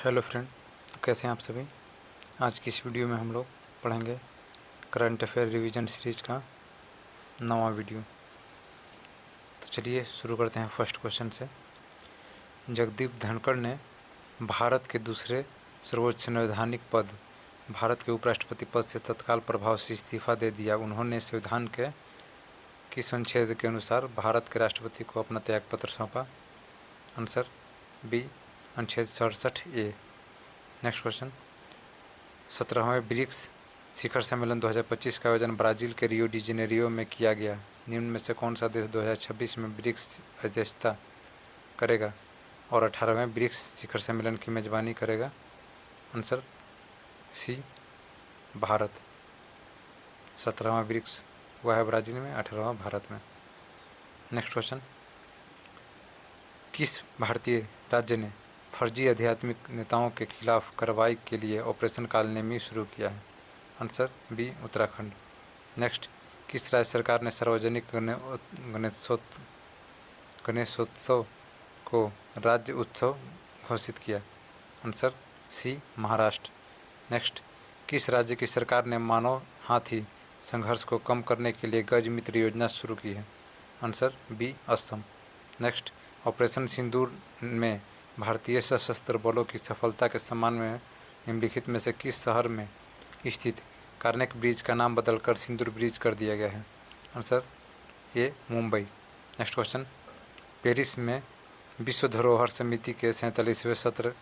Hello friend, तो कैसे हैं आप सभी। आज की इस वीडियो में हम लोग पढ़ेंगे करंट अफेयर रिवीजन सीरीज का नवा वीडियो। तो चलिए शुरू करते हैं फर्स्ट क्वेश्चन से। जगदीप धनखड़ ने भारत के दूसरे सर्वोच्च संवैधानिक पद भारत के उपराष्ट्रपति पद से तत्काल प्रभाव से इस्तीफा दे दिया। उन्होंने संविधान के किस अनुच्छेद के अनुसार भारत के राष्ट्रपति को अपना त्यागपत्र सौंपा? आंसर बी, अनुच्छेद 67A। Next question. 17वें ब्रिक्स शिखर सम्मेलन 2025 का आयोजन ब्राज़ील के रियो डी जेनेरियो में किया गया। निम्न में से कौन सा देश 2026 में ब्रिक्स अध्यक्षता करेगा और 18वें ब्रिक्स शिखर सम्मेलन की मेजबानी करेगा? Answer C, Bharat. 17वां ब्रिक्स हुआ है ब्राज़ील में, 18वां भारत में। Next question. किस भारतीय राज्य ने फर्जी आध्यात्मिक नेताओं के खिलाफ कार्रवाई के लिए ऑपरेशन कालनेमी शुरू किया है? Answer B, Uttarakhand. नेक्स्ट। किस राज्य सरकार ने सार्वजनिक गणेशोत्सव को राज्य उत्सव घोषित किया? Answer C, Maharashtra. नेक्स्ट। किस राज्य की सरकार ने मानव हाथी संघर्ष को कम करने के लिए गज मित्र योजना शुरू की है? Answer B, Assam. Next. Operation Sindoor में भारतीय सशस्त्र बलों की सफलता के सम्मान में निम्नलिखित में से किस शहर में स्थित कार्नेक ब्रिज का नाम बदलकर सिंदूर ब्रिज कर दिया गया है? Answer A, Mumbai. Next question. Paris में विश्व धरोहर समिति के 47वें सत्र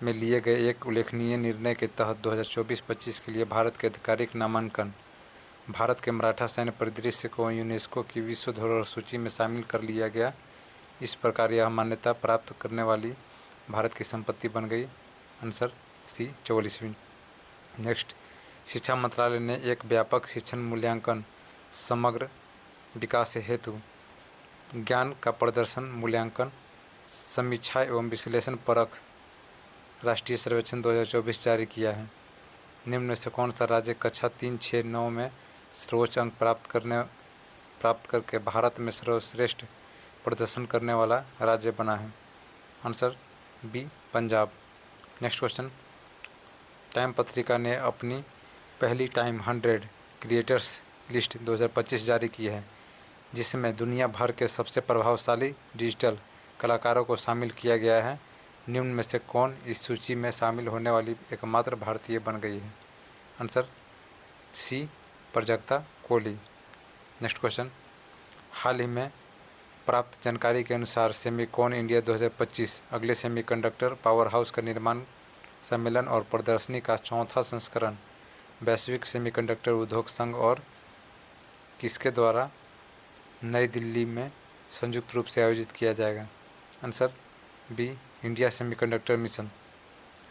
में लिए गए एक उल्लेखनीय निर्णय के तहत 2024-25 के लिए भारत के आधिकारिक नामांकन भारत के मराठा सैन्य परिदृश्य को यूनेस्को की विश्व धरोहर सूची में शामिल कर लिया गया। इस प्रकार यह मान्यता प्राप्त करने वाली भारत की संपत्ति बन गई। आंसर सी, 44वीं। नेक्स्ट। शिक्षा मंत्रालय ने एक व्यापक शिक्षण मूल्यांकन समग्र विकास हेतु ज्ञान का प्रदर्शन मूल्यांकन समीक्षा एवं विश्लेषण परख राष्ट्रीय सर्वेक्षण 2024 जारी किया है। निम्न में से कौन सा राज्य कक्षा 3, 6, 9 में सर्वोच्च अंक प्राप्त करके भारत में सर्वश्रेष्ठ प्रदर्शन करने वाला राज्य बना है? Answer B, Punjab. Next question. Time पत्रिका ने अपनी पहली टाइम 100 क्रिएटर्स लिस्ट 2025 जारी की है, जिसमें दुनिया भर के सबसे प्रभावशाली डिजिटल कलाकारों को शामिल किया गया है। निम्न में से कौन इस सूची में शामिल होने वाली एकमात्र भारतीय बन गई है? Answer C, Prajakta Koli. Next question. हाल ही में प्राप्त जानकारी के अनुसार सेमीकॉन इंडिया 2025 अगले सेमीकंडक्टर पावर हाउस का निर्माण सम्मेलन और प्रदर्शनी का चौथा संस्करण वैश्विक सेमीकंडक्टर उद्योग संघ और किसके द्वारा नई दिल्ली में संयुक्त रूप से आयोजित किया जाएगा? Answer B, India semiconductor mission.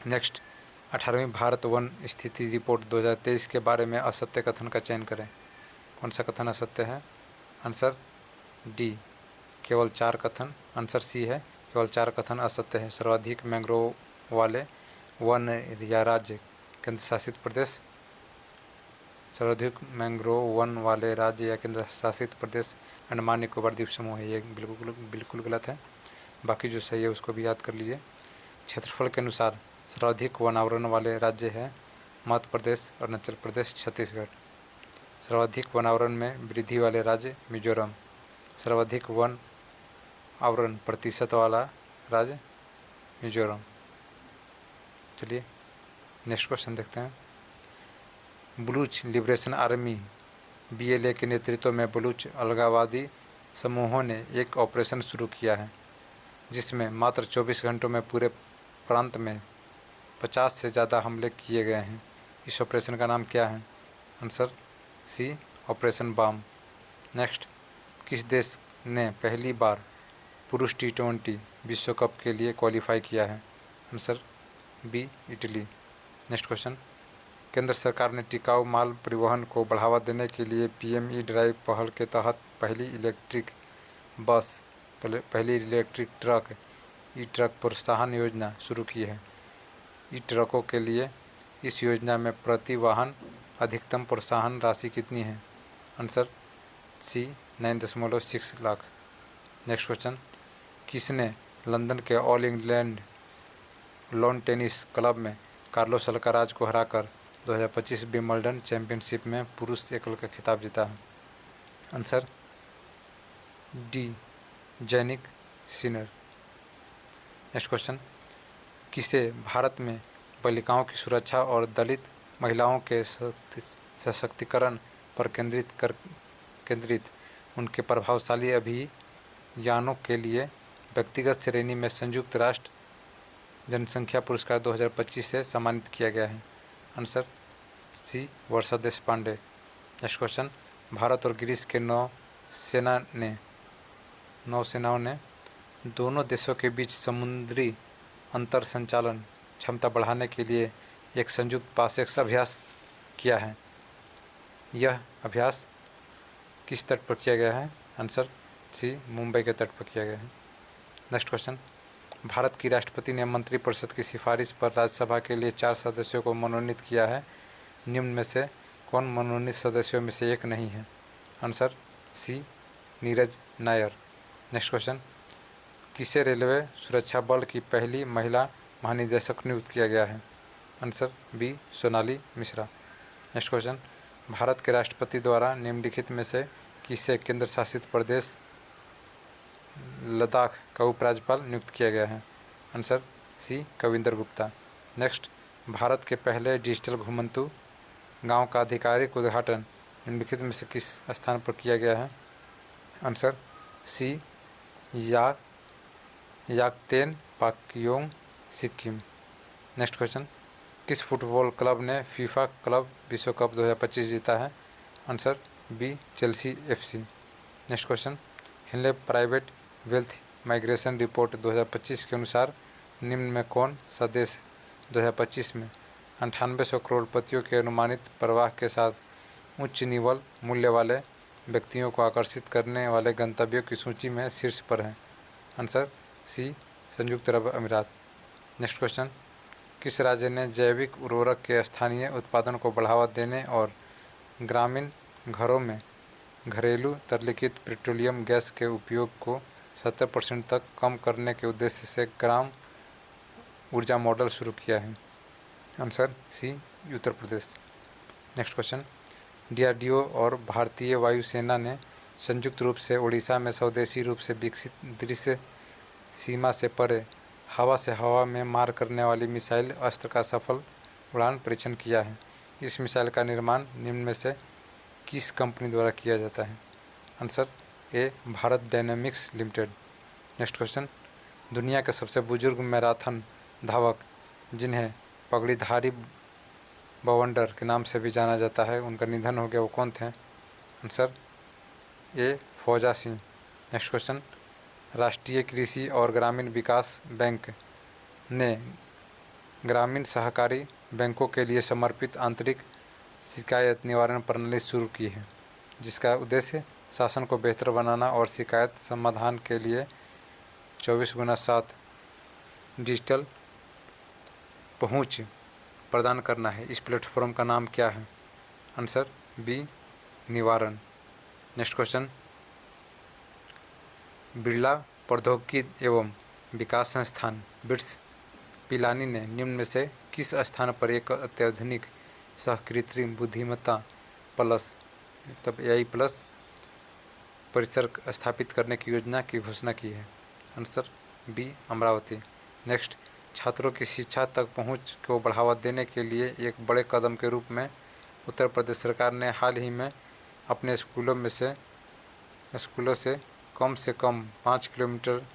Next. 18वीं भारत वन स्थिति रिपोर्ट 2023 के बारे में असत्य कथन का चयन करें। कौन सा कथन असत्य है? आंसर डी, केवल 4 कथन। आंसर सी है, केवल 4 कथन असत्य है। सर्वाधिक मैंग्रोव वाले वन या राज्य केंद्र शासित प्रदेश, सर्वाधिक मैंग्रोव वन वाले राज्य या केंद्र शासित प्रदेश अंडमान निकोबार द्वीप समूह है। ये बिल्कुल गलत है। बाकी जो सही है उसको भी याद कर लीजिए। क्षेत्रफल के अनुसार सर्वाधिक वन आवरण वाले राज्य है मध्य प्रदेश, अरुणाचल प्रदेश, छत्तीसगढ़। सर्वाधिक वन आवरण में वृद्धि वाले राज्य मिजोरम। सर्वाधिक वन आवरण प्रतिशत वाला राज्य मिजोरम। चलिए नेक्स्ट क्वेश्चन देखते हैं। बलूच लिबरेशन आर्मी BLA के नेतृत्व में बलूच अलगाववादी समूहों ने एक ऑपरेशन शुरू किया है, जिसमें मात्र 24 घंटों में पूरे प्रांत में 50 से ज़्यादा हमले किए गए हैं। इस ऑपरेशन का नाम क्या है? Answer C, operation Baam. Next. किस देश ने पहली बार पुरुष T20 विश्व कप के लिए क्वालिफाई किया है? Answer B, Italy. Next question. केंद्र सरकार ने टिकाऊ माल परिवहन को बढ़ावा देने के लिए PME ड्राइव पहल के तहत पहली इलेक्ट्रिक ट्रक ई-ट्रक प्रोत्साहन योजना शुरू की है। ई-ट्रकों के लिए इस योजना में प्रति वाहन अधिकतम प्रोत्साहन राशि कितनी है? Answer C, 9.6 lakh. Next question. किसने लंदन के all England lawn tennis club में कार्लोस अल्काराज को हराकर 2025 विंबलडन चैंपियनशिप में पुरुष एकल का खिताब जीता है? Answer D, Jannik Sinner. Next question, किसे भारत में बालिकाओं की सुरक्षा और दलित महिलाओं के सशक्तिकरण पर केंद्रित उनके प्रभावशाली अभियानों के लिए व्यक्तिगत श्रेणी में संयुक्त राष्ट्र जनसंख्या पुरस्कार 2025 से सम्मानित किया गया है? आंसर सी, वर्षा देशपांडे। नेक्स्ट क्वेश्चन, भारत और ग्रीस के नौसेनाओं ने दोनों देशों के बीच समुद्री अंतर संचालन क्षमता बढ़ाने के लिए एक संयुक्त पासेक्स अभ्यास किया है। यह अभ्यास किस तट पर किया गया है? आंसर सी, मुंबई के तट पर किया गया है। नेक्स्ट क्वेश्चन, भारत की राष्ट्रपति ने मंत्रिपरिषद की सिफारिश पर राज्यसभा के लिए 4 सदस्यों को मनोनीत किया है। निम्न में से कौन मनोनीत सदस्यों में से एक नहीं है? Answer C, Neeraj Nair. Next question, किसे रेलवे सुरक्षा बल की पहली महिला महानिदेशक नियुक्त किया गया है? Answer B, Sonali Mishra. Next question, Bharat के राष्ट्रपति द्वारा निम्नलिखित में से किसे केंद्र शासित प्रदेश लद्दाख का उपराज्यपाल नियुक्त किया गया है? Answer C, Kavinder Gupta. Next, Bharat के पहले डिजिटल घुमंतू गांव का आधिकारिक उद्घाटन निम्नलिखित में से किस स्थान पर किया गया है? Answer C, Yakten Pakyong, Sikkim. Next question, किस फुटबॉल क्लब ने फीफा क्लब विश्व कप 2025 जीता है? Answer B, Chelsea FC. Next question, Henley private wealth migration report 2025 के अनुसार निम्न में कौन सा देश 2025 में 9800 करोड़पतियों के अनुमानित प्रवाह के साथ उच्च निवल मूल्य वाले व्यक्तियों को आकर्षित करने वाले गंतव्यों की सूची में शीर्ष पर है? आंसर सी, संयुक्त अरब अमीरात। नेक्स्ट क्वेश्चन, किस राज्य ने जैविक उर्वरक के स्थानीय उत्पादन को बढ़ावा देने और ग्रामीण घरों में घरेलू तरलीकृत पेट्रोलियम गैस के उपयोग को 70% तक कम करने के उद्देश्य से ग्राम ऊर्जा मॉडल शुरू किया है? आंसर सी, Uttar Pradesh. Next question, DRDO और भारतीय वायुसेना ने संयुक्त रूप से उड़ीसा में स्वदेशी रूप से विकसित दृश्य सीमा से परे हवा से हवा में मार करने वाली मिसाइल अस्त्र का सफल उड़ान परीक्षण किया है। इस मिसाइल का निर्माण निम्न में से किस कंपनी द्वारा किया जाता है? Answer A, Bharat dynamics limited. Next question, दुनिया के सबसे बुजुर्ग मैराथन धावक जिन्हें पगड़ीधारी बवंडर के नाम से भी जाना जाता है, उनका निधन हो गया, वो कौन थे? आंसर ए, फौजा सिंह। नेक्स्ट क्वेश्चन, राष्ट्रीय कृषि और ग्रामीण विकास बैंक ने ग्रामीण सहकारी बैंकों के लिए समर्पित आंतरिक शिकायत निवारण प्रणाली शुरू की है, जिसका उद्देश्य शासन को बेहतर बनाना और शिकायत समाधान के लिए 24x7 डिजिटल पहुंच प्रदान करना है। इस प्लेटफॉर्म का नाम क्या है? आंसर बी, निवारण। नेक्स्ट क्वेश्चन, बिरला प्रौद्योगिकी एवं विकास संस्थान बिट्स पिलानी ने निम्न में से किस स्थान पर एक अत्याधुनिक सहकृत्रिम बुद्धिमत्ता प्लस AI प्लस परिसर स्थापित करने की योजना की घोषणा की है? Answer B, Amravati. नेक्स्ट, छात्रों की शिक्षा तक पहुंच को बढ़ावा देने के लिए एक बड़े कदम के रूप में उत्तर प्रदेश सरकार ने हाल ही में अपने स्कूलों से कम 5 किलोमीटर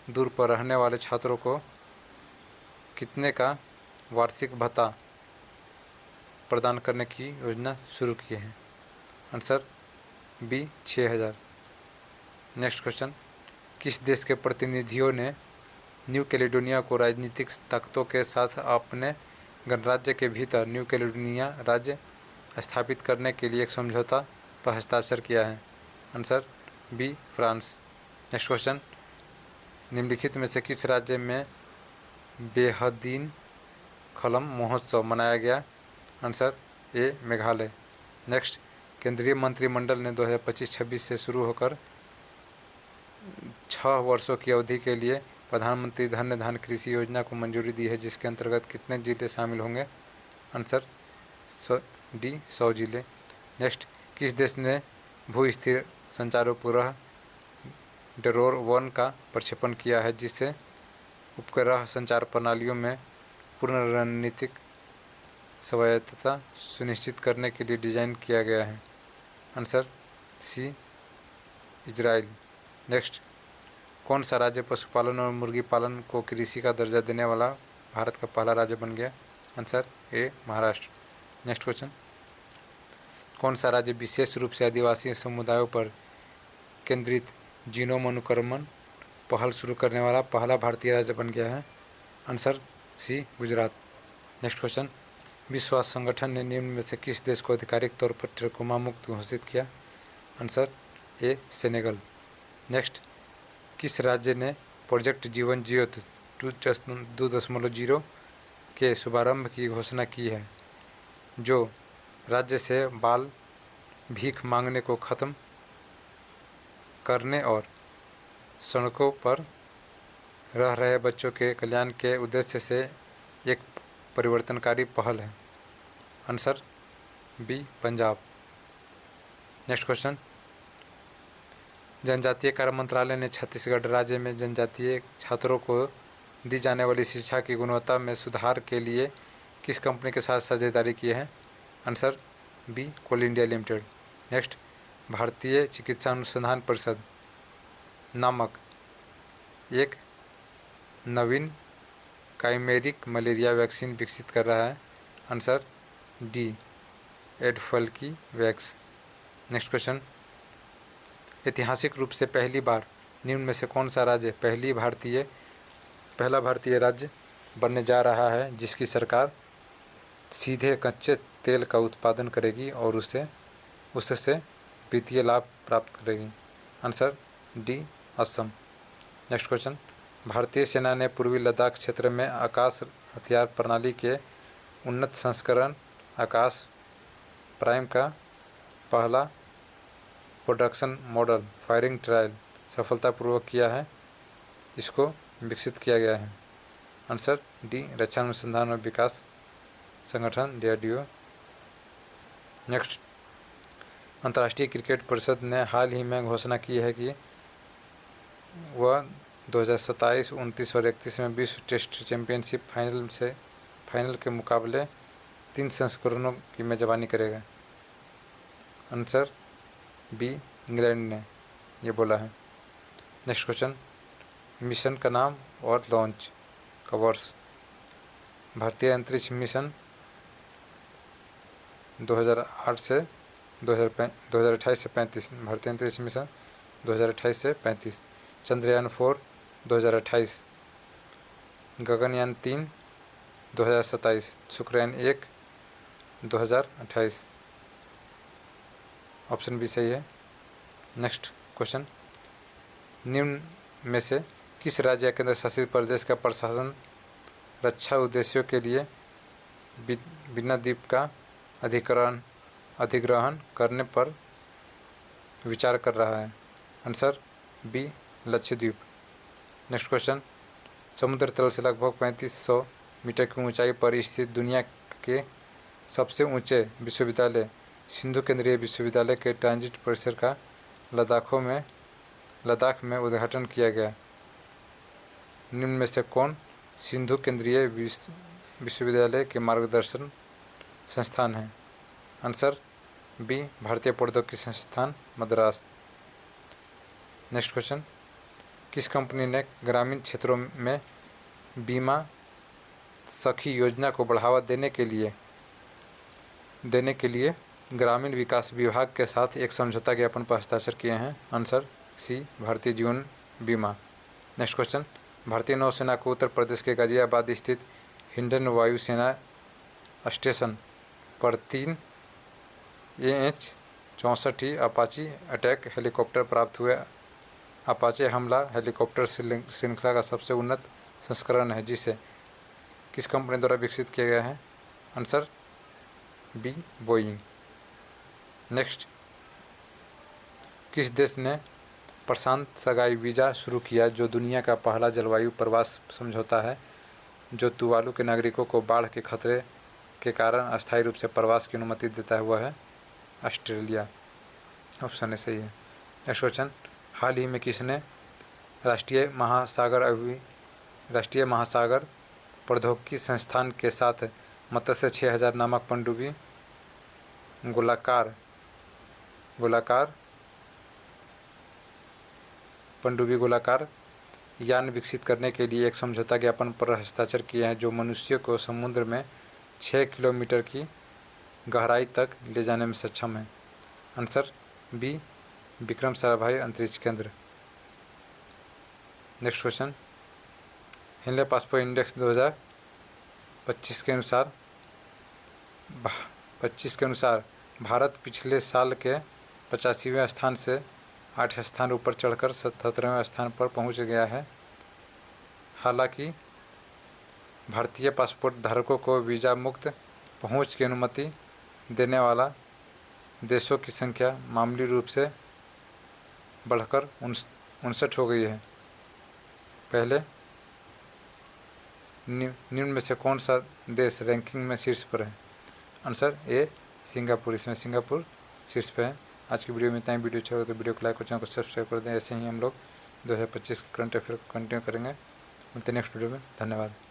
दूर पर रहने वाले छात्रों को कितने का वार्षिक भत्ता प्रदान करने की योजना शुरू की है? Answer B, 6000। नेक्स्ट क्वेश्चन, किस देश के प्रतिनिधियों ने न्यू कैलेडोनिया को राजनीतिक ताकतों के साथ अपने गणराज्य के भीतर न्यू कैलेडोनिया राज्य स्थापित करने के लिए एक समझौता पर हस्ताक्षर किया है? Answer B, France. Next question, निम्नलिखित में से किस राज्य में बेहदीन खलम महोत्सव मनाया गया? Answer A, Meghalaya. नेक्स्ट, केंद्रीय मंत्रिमंडल ने 2025-26 से शुरू होकर 6 वर्षों की अवधि के लिए प्रधानमंत्री धन धान कृषि योजना को मंजूरी दी है, जिसके अंतर्गत कितने जिले शामिल होंगे? आंसर डी 100 जिले। नेक्स्ट, किस देश ने भू स्थिर संचार उपग्रह डेरोर 1 का प्रक्षेपण किया है, जिससे उपग्रह संचार प्रणालियों में पूर्ण रणनीतिक स्वायत्तता सुनिश्चित करने के लिए डिजाइन किया गया है? आंसर सी इजराइल। नेक्स्ट, कौन सा राज्य पशुपालन और मुर्गी पालन को कृषि का दर्जा देने वाला भारत का पहला राज्य बन गया? Answer A Maharashtra. Next question, कौन सा राज्य विशेष रूप से आदिवासी समुदायों पर केंद्रित जीनोम अनुक्रमण पहल शुरू करने वाला पहला भारतीय राज्य बन गया है? Answer C Gujarat. Next question, विश्व स्वास्थ्य संगठन ने निम्न में से किस देश को आधिकारिक तौर पर ट्रकोमा मुक्त घोषित किया? Answer A Senegal. नेक्स्ट, किस राज्य ने प्रोजेक्ट जीवन ज्योति 2.0 के शुभारंभ की घोषणा की है, जो राज्य से बाल भीख मांगने को ख़त्म करने और सड़कों पर रह रहे बच्चों के कल्याण के उद्देश्य से एक परिवर्तनकारी पहल है? Answer B Punjab. Next question, जनजातीय कार्य मंत्रालय ने छत्तीसगढ़ राज्य में जनजातीय छात्रों को दी जाने वाली शिक्षा की गुणवत्ता में सुधार के लिए किस कंपनी के साथ साझेदारी की है? आंसर बी कोल इंडिया लिमिटेड। नेक्स्ट, भारतीय चिकित्सा अनुसंधान परिषद नामक एक नवीन काइमेरिक मलेरिया वैक्सीन विकसित कर रहा है? Answer D AdFalciVax. Next question, ऐतिहासिक रूप से पहली बार निम्न में से कौन सा राज्य पहला भारतीय राज्य बनने जा रहा है जिसकी सरकार सीधे कच्चे तेल का उत्पादन करेगी और उससे वित्तीय लाभ प्राप्त करेगी? Answer D Assam. Next question, भारतीय सेना ने पूर्वी लद्दाख क्षेत्र में आकाश हथियार प्रणाली के उन्नत संस्करण आकाश प्राइम का पहला प्रोडक्शन मॉडल फायरिंग ट्रायल सफलतापूर्वक किया है, इसको विकसित किया गया है? आंसर डी रक्षा अनुसंधान और विकास संगठन DRDO। नेक्स्ट, अंतर्राष्ट्रीय क्रिकेट परिषद ने हाल ही में घोषणा की है कि वह 2027, 29 और 31 में विश्व टेस्ट चैंपियनशिप फाइनल के मुकाबले 3 संस्करणों की मेजबानी करेगा? आंसर बी इंग्लैंड ने ये बोला है। नेक्स्ट क्वेश्चन, मिशन का नाम और लॉन्च का वर्ष? भारतीय अंतरिक्ष मिशन 2028 से 35 भारतीय अंतरिक्ष मिशन 2028 से 35, चंद्रयान 4 2028, गगनयान 3 2027, शुक्रयान 1 2028। ऑप्शन बी सही है। नेक्स्ट क्वेश्चन, निम्न में से किस राज्य या केंद्र शासित प्रदेश का प्रशासन रक्षा उद्देश्यों के लिए बिना द्वीप का अधिग्रहण करने पर विचार कर रहा है? Answer B Lakshadweep. Next question, समुद्र तल से लगभग 3500 मीटर की ऊंचाई पर स्थित दुनिया के सबसे ऊंचे विश्वविद्यालय सिंधु केंद्रीय विश्वविद्यालय के ट्रांजिट परिसर का लद्दाख में उद्घाटन किया गया? निम्न में से कौन सिंधु केंद्रीय विश्वविद्यालय के मार्गदर्शन संस्थान है? आंसर बी भारतीय प्रौद्योगिकी संस्थान मद्रास। नेक्स्ट क्वेश्चन, किस कंपनी ने ग्रामीण क्षेत्रों में बीमा सखी योजना को बढ़ावा देने के लिए ग्रामीण विकास विभाग के साथ एक समझौता ज्ञापन पर हस्ताक्षर किए हैं? आंसर सी भारतीय जीवन बीमा। नेक्स्ट क्वेश्चन, भारतीय नौसेना को उत्तर प्रदेश के गाजियाबाद स्थित हिंडन वायुसेना स्टेशन पर 3 AH-64 अपाची अटैक हेलीकॉप्टर प्राप्त हुए। अपाचे हमला हेलीकॉप्टर श्रृंखला का सबसे उन्नत संस्करण है, जिसे किस कंपनी द्वारा विकसित किया गया है? Answer B Boeing. नेक्स्ट, किस देश ने प्रशांत सगाई वीज़ा शुरू किया, जो दुनिया का पहला जलवायु प्रवास समझौता है जो तुवालू के नागरिकों को बाढ़ के खतरे के कारण अस्थायी रूप से प्रवास की अनुमति देता है वह है ऑस्ट्रेलिया। ऑप्शन ए सही है। नेक्स्ट क्वेश्चन, हाल ही में किसने राष्ट्रीय महासागर प्रौद्योगिकी संस्थान के साथ मत्स्य 6000 नामक पनडुब्बी गोलाकार यान विकसित करने के लिए एक समझौता ज्ञापन पर हस्ताक्षर किए हैं, जो मनुष्य को समुद्र में 6 किलोमीटर की गहराई तक ले जाने में सक्षम है। आंसर बी, विक्रम साराभाई अंतरिक्ष केंद्र। नेक्स्ट क्वेश्चन, हिनले पासपोर्ट इंडेक्स 2025 के अनुसार भारत पिछले साल के 85वें स्थान से 8 स्थान ऊपर चढ़कर 77वें स्थान पर पहुंच गया है। हालांकि भारतीय पासपोर्ट धारकों को वीज़ा मुक्त पहुंच की अनुमति देने वाला देशों की संख्या मामूली रूप से बढ़कर 59 हो गई है। पहले निम्न में से कौन सा देश रैंकिंग में शीर्ष पर है? Answer A, Singapore. इसमें सिंगापुर शीर्ष पे है। आज की वीडियो में इतना ही। वीडियो अच्छा लगा तो वीडियो को लाइक और चैनल को सब्सक्राइब कर दें। ऐसे ही हम लोग 2025 करंट अफेयर को कंटिन्यू करेंगे। मिलते हैं नेक्स्ट वीडियो में। धन्यवाद।